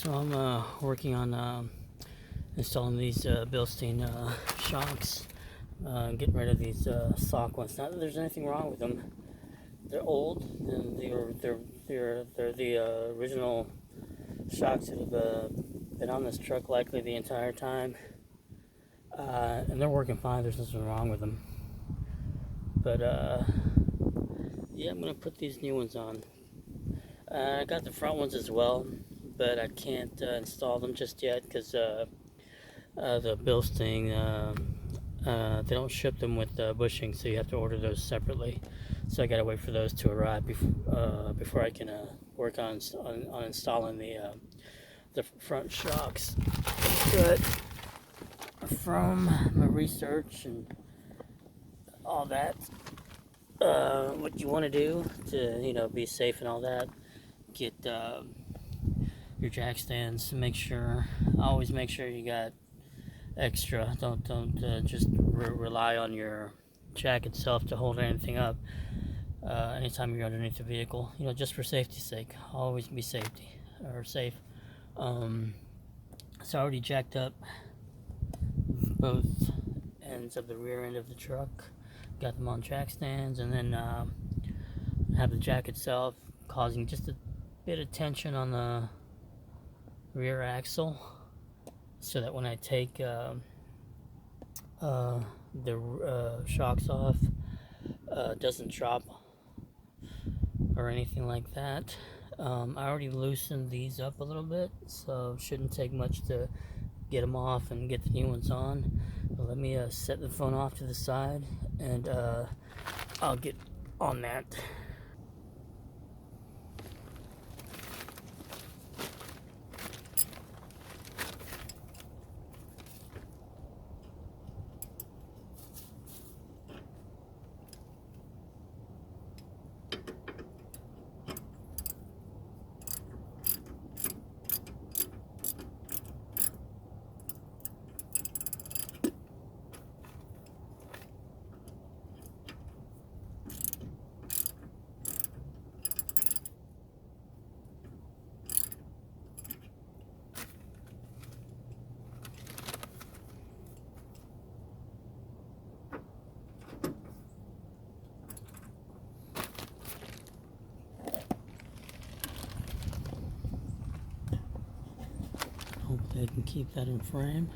So I'm working on installing these Bilstein shocks, getting rid of these stock ones. Not that there's anything wrong with them. They're old, and they're the original shocks that have been on this truck likely the entire time, and they're working fine. There's nothing wrong with them. But yeah, I'm gonna put these new ones on. I got the front ones as well, but I can't install them just yet because the Bilstein they don't ship them with bushing, so you have to order those separately. So I gotta wait for those to arrive before I can work on installing the front shocks. But from my research and all that, what you want to do to be safe and all that, get your jack stands. Always make sure you got extra. Don't just rely on your jack itself to hold anything up. Anytime you're underneath the vehicle, just for safety's sake, always be safe. So I already jacked up both ends of the rear end of the truck, got them on jack stands, and then have the jack itself causing just a bit of tension on the rear axle, so that when I take the shocks off, it doesn't drop or anything like that. I already loosened these up a little bit, so shouldn't take much to get them off and get the new ones on. But let me set the phone off to the side, and I'll get on that. Hopefully I can keep that in frame.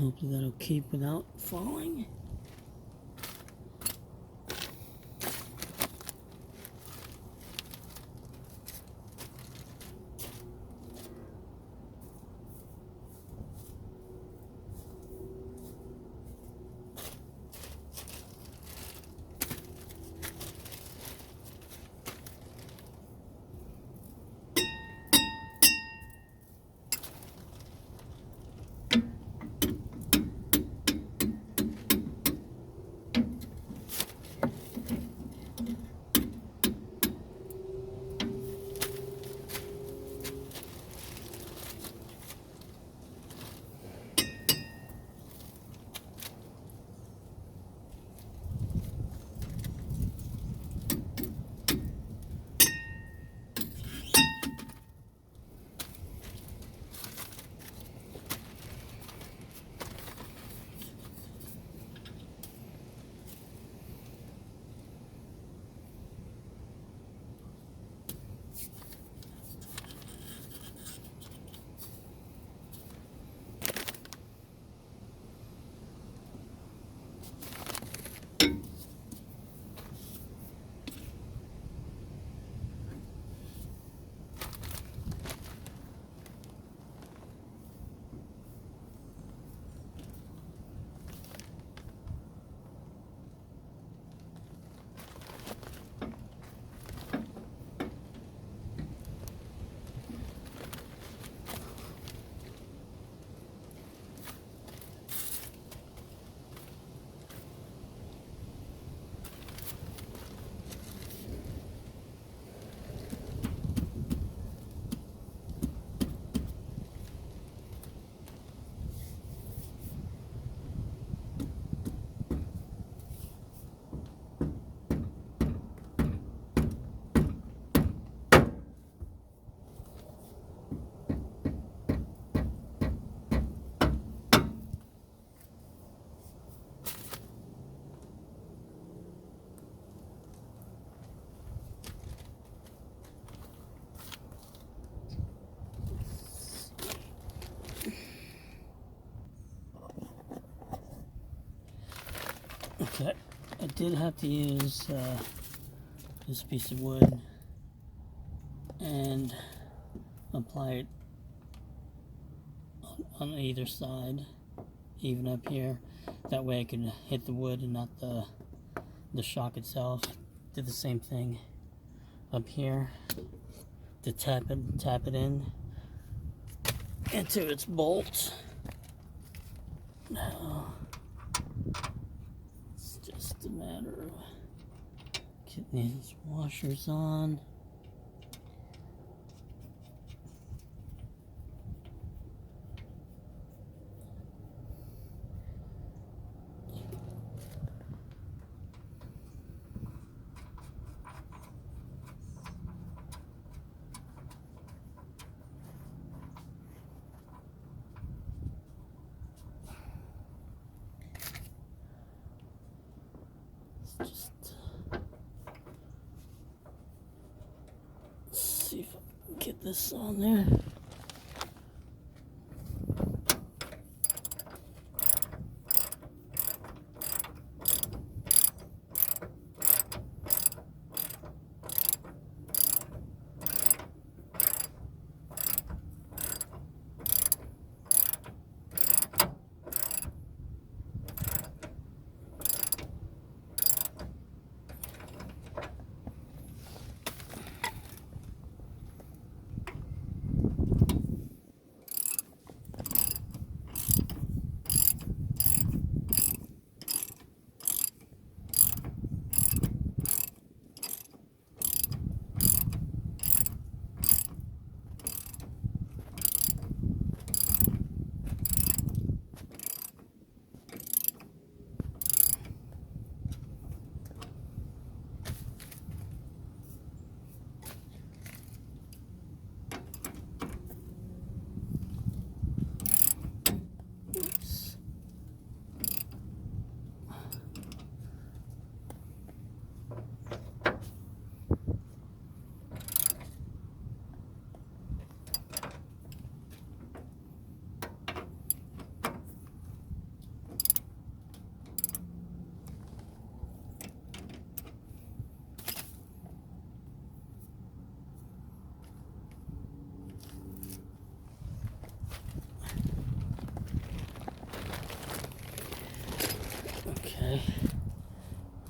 Hopefully that'll keep without falling. Okay, I did have to use this piece of wood and apply it on either side, even up here. That way I can hit the wood and not the shock itself. Did the same thing up here to tap it in into its bolt. Now it's just a matter of getting these washers on. Just see if I can get this on there.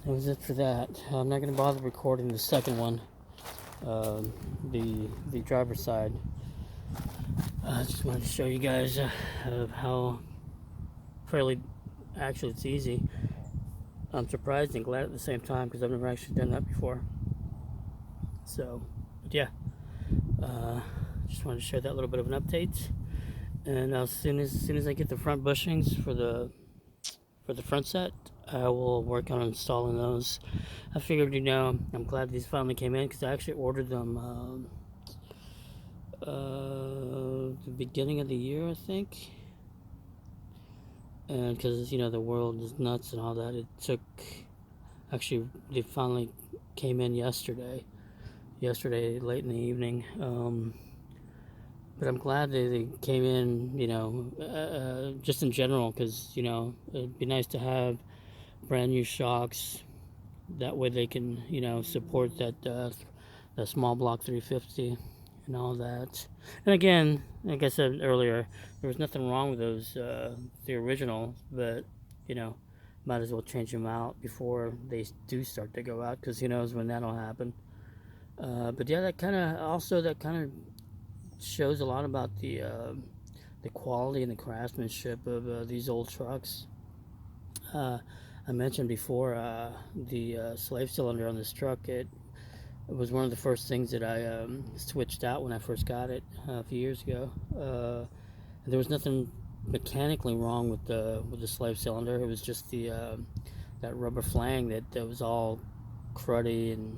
that was it for that. I'm not going to bother recording the second one, the driver's side. I just wanted to show you guys how fairly, actually it's easy. I'm surprised and glad at the same time because I've never actually done that before. So, but yeah, just wanted to share that little bit of an update. And as soon as I get the front bushings for the front set, I will work on installing those. I figured, I'm glad these finally came in because I actually ordered them the beginning of the year, I think. And because the world is nuts and all that, it took. Actually, they finally came in yesterday late in the evening. But I'm glad they came in, just in general, because it'd be nice to have brand new shocks. That way they can support that small block 350 and all that. And again, like I said earlier, there was nothing wrong with those the original, but might as well change them out before they do start to go out, because who knows when that'll happen. But yeah, that kind of shows a lot about the quality and the craftsmanship of these old trucks. I mentioned before the slave cylinder on this truck. It was one of the first things that I switched out when I first got it a few years ago. There was nothing mechanically wrong with the slave cylinder. It was just the that rubber flang that was all cruddy and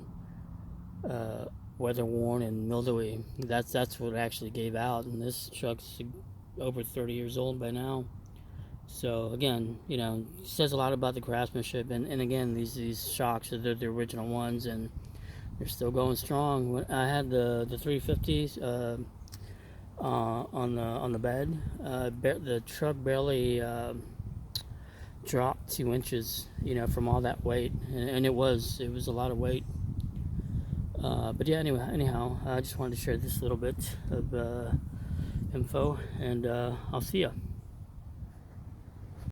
weather worn and mildewy. That's what actually gave out. And this truck's over 30 years old by now. So again, it says a lot about the craftsmanship. And again, these shocks are the original ones, and they're still going strong. I had the 350s on the bed. The truck barely dropped 2 inches, from all that weight, and it was a lot of weight. But yeah, anyhow, I just wanted to share this little bit of info, and I'll see ya.